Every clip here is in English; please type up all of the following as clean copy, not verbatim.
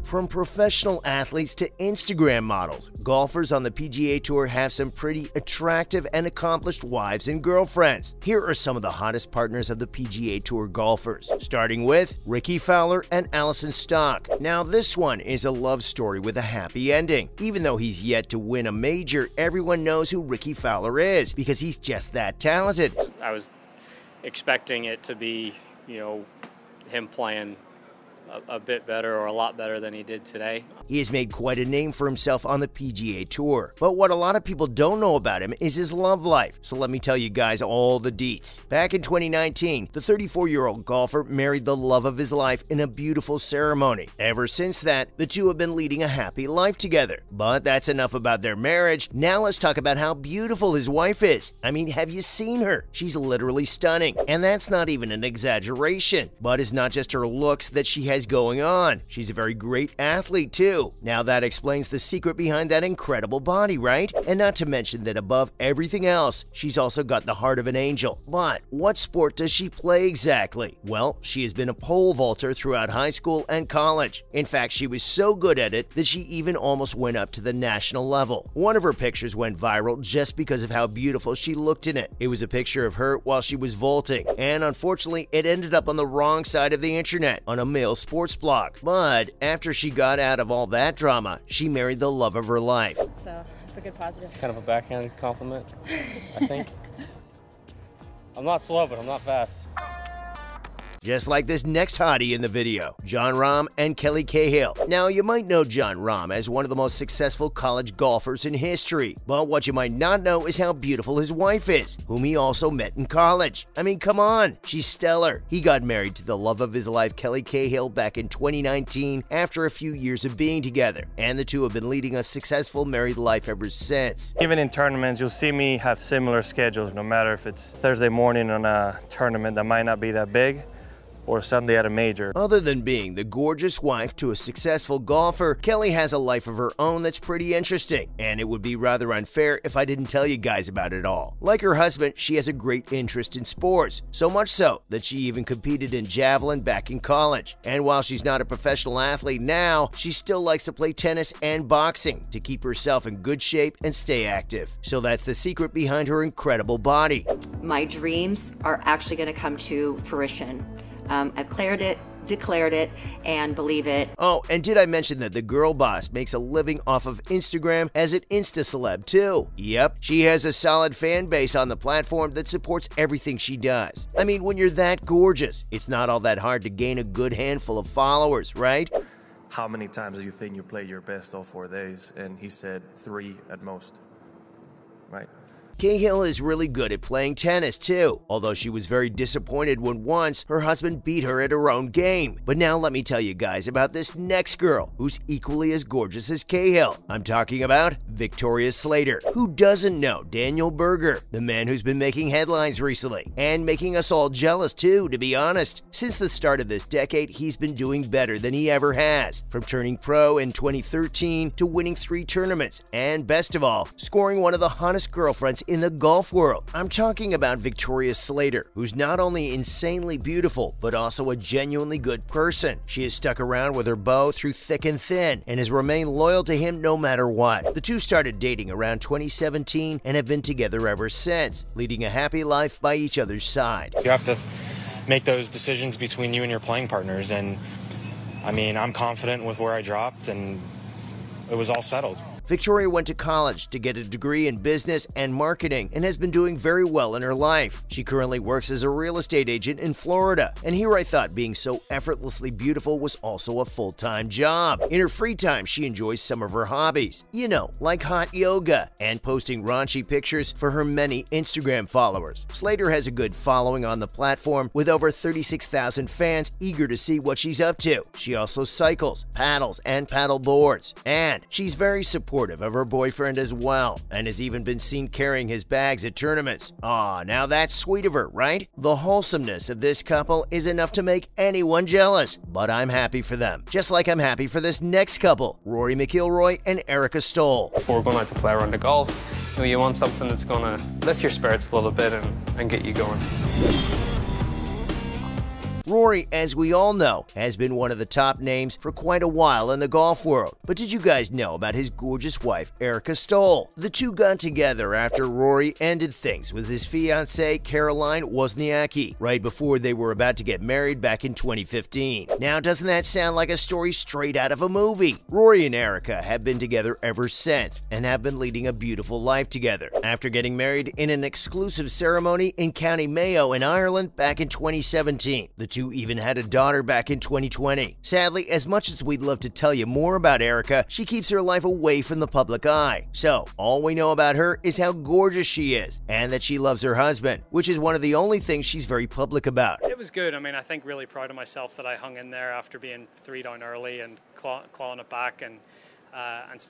From professional athletes to Instagram models, golfers on the PGA Tour have some pretty attractive and accomplished wives and girlfriends. Here are some of the hottest partners of the PGA Tour golfers, starting with Rickie Fowler and Alison Stock. Now this one is a love story with a happy ending. Even though he's yet to win a major, everyone knows who Rickie Fowler is because he's just that talented. I was expecting it to be, him playing a bit better or a lot better than he did today. He has made quite a name for himself on the PGA Tour, but what a lot of people don't know about him is his love life. So let me tell you guys all the deets. Back in 2019, the 34-year-old golfer married the love of his life in a beautiful ceremony. Ever since that, the two have been leading a happy life together. But that's enough about their marriage. Now let's talk about how beautiful his wife is. I mean, have you seen her? She's literally stunning. And that's not even an exaggeration. But it's not just her looks that she has going on. She's a very great athlete too. Now that explains the secret behind that incredible body, right? And not to mention that above everything else, she's also got the heart of an angel. But what sport does she play exactly? Well, she has been a pole vaulter throughout high school and college. In fact, she was so good at it that she even almost went up to the national level. One of her pictures went viral just because of how beautiful she looked in it. It was a picture of her while she was vaulting, and unfortunately, it ended up on the wrong side of the internet, on a male sports blog. But after she got out of all that drama, she married the love of her life. So it's a good positive. Kind of a backhand compliment, I think. I'm not slow, but I'm not fast. Just like this next hottie in the video, Jon Rahm and Kelly Cahill. Now, you might know Jon Rahm as one of the most successful college golfers in history, but what you might not know is how beautiful his wife is, whom he also met in college. I mean, come on, she's stellar. He got married to the love of his life, Kelly Cahill, back in 2019 after a few years of being together, and the two have been leading a successful married life ever since. Even in tournaments, you'll see me have similar schedules, no matter if it's Thursday morning on a tournament that might not be that big, or Sunday at a major. Other than being the gorgeous wife to a successful golfer, Kelly has a life of her own that's pretty interesting, and it would be rather unfair if I didn't tell you guys about it all. Like her husband, she has a great interest in sports, so much so that she even competed in javelin back in college. And while she's not a professional athlete now, she still likes to play tennis and boxing to keep herself in good shape and stay active. So that's the secret behind her incredible body. My dreams are actually going to come to fruition. I've declared it, and believe it. Oh, and did I mention that the girl boss makes a living off of Instagram as an Insta-celeb too? Yep, she has a solid fan base on the platform that supports everything she does. I mean, when you're that gorgeous, it's not all that hard to gain a good handful of followers, right? How many times do you think you played your best all 4 days? And he said 3 at most, right? Cahill is really good at playing tennis too, although she was very disappointed when once her husband beat her at her own game. But now let me tell you guys about this next girl who's equally as gorgeous as Cahill. I'm talking about Victoria Slater. Who doesn't know Daniel Berger, the man who's been making headlines recently and making us all jealous too, to be honest. Since the start of this decade, he's been doing better than he ever has, from turning pro in 2013 to winning 3 tournaments and, best of all, scoring one of the hottest girlfriends in the golf world. I'm talking about Victoria Slater, who's not only insanely beautiful, but also a genuinely good person. She has stuck around with her beau through thick and thin and has remained loyal to him no matter what. The two started dating around 2017 and have been together ever since, leading a happy life by each other's side. You have to make those decisions between you and your playing partners, and I mean, I'm confident with where I dropped, and it was all settled. Victoria went to college to get a degree in business and marketing and has been doing very well in her life. She currently works as a real estate agent in Florida, and here I thought being so effortlessly beautiful was also a full-time job. In her free time, she enjoys some of her hobbies, like hot yoga and posting raunchy pictures for her many Instagram followers. Slater has a good following on the platform with over 36,000 fans eager to see what she's up to. She also cycles, paddles, and paddle boards, and she's very supportive of her boyfriend as well, and has even been seen carrying his bags at tournaments. Aw, now that's sweet of her, right? The wholesomeness of this couple is enough to make anyone jealous, but I'm happy for them. Just like I'm happy for this next couple, Rory McIlroy and Erica Stoll. Before going out to play a round of golf, you want something that's going to lift your spirits a little bit and get you going. Rory, as we all know, has been one of the top names for quite a while in the golf world. But did you guys know about his gorgeous wife, Erica Stoll? The two got together after Rory ended things with his fiancée, Caroline Wozniacki, right before they were about to get married back in 2015. Now, doesn't that sound like a story straight out of a movie? Rory and Erica have been together ever since and have been leading a beautiful life together. After getting married in an exclusive ceremony in County Mayo in Ireland back in 2017, the two even had a daughter back in 2020. Sadly, as much as we'd love to tell you more about Erica, she keeps her life away from the public eye. So, all we know about her is how gorgeous she is and that she loves her husband, which is one of the only things she's very public about. It was good. I mean, I think really proud of myself that I hung in there after being 3 down early and clawing it back and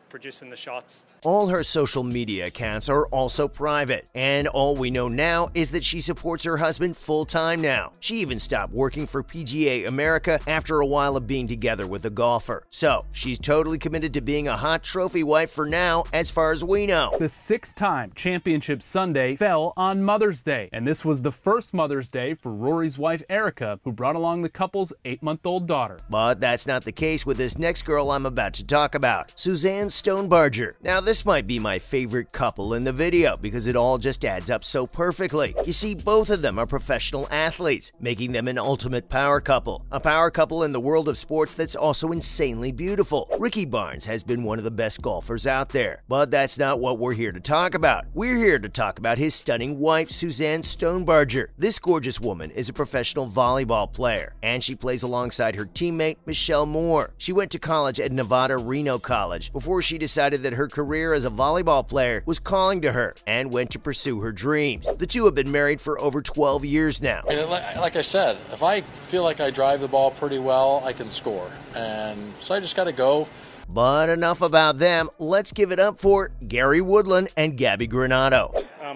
producing the shots. All her social media accounts are also private, and all we know now is that she supports her husband full-time now. She even stopped working for PGA America after a while of being together with a golfer. So, she's totally committed to being a hot trophy wife for now, as far as we know. The 6th-time Championship Sunday fell on Mother's Day, and this was the first Mother's Day for Rory's wife Erica, who brought along the couple's 8-month-old daughter. But that's not the case with this next girl I'm about to talk about, Suzanne Stonebarger. Now, this might be my favorite couple in the video because it all just adds up so perfectly. You see, both of them are professional athletes, making them an ultimate power couple. A power couple in the world of sports that's also insanely beautiful. Ricky Barnes has been one of the best golfers out there, but that's not what we're here to talk about. We're here to talk about his stunning wife, Suzanne Stonebarger. This gorgeous woman is a professional volleyball player, and she plays alongside her teammate, Michelle Moore. She went to college at Nevada Reno College before she decided that her career as a volleyball player was calling to her and went to pursue her dreams. The two have been married for over 12 years now. And like I said, if I feel like I drive the ball pretty well, I can score. And so I just got to go. But enough about them. Let's give it up for Gary Woodland and Gabby Granado.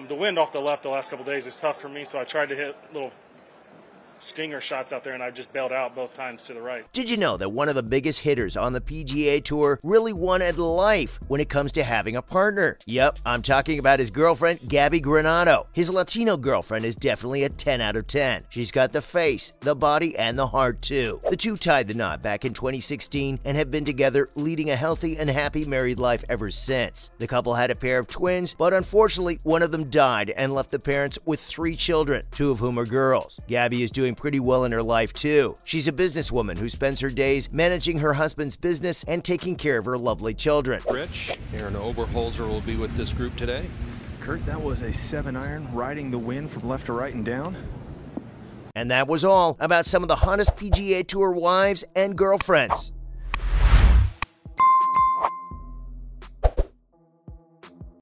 The wind off the left the last couple days is tough for me, so I tried to hit little stinger shots out there, and I've just bailed out both times to the right. Did you know that one of the biggest hitters on the PGA Tour really won at life when it comes to having a partner? Yep, I'm talking about his girlfriend, Gabby Granado. His Latino girlfriend is definitely a 10 out of 10. She's got the face, the body, and the heart too. The two tied the knot back in 2016 and have been together, leading a healthy and happy married life ever since. The couple had a pair of twins, but unfortunately, one of them died and left the parents with 3 children, 2 of whom are girls. Gabby is doing pretty well in her life too. She's a businesswoman who spends her days managing her husband's business and taking care of her lovely children. Rich, Aaron Oberholzer will be with this group today. Kurt, that was a 7-iron riding the wind from left to right and down. And that was all about some of the hottest PGA Tour wives and girlfriends.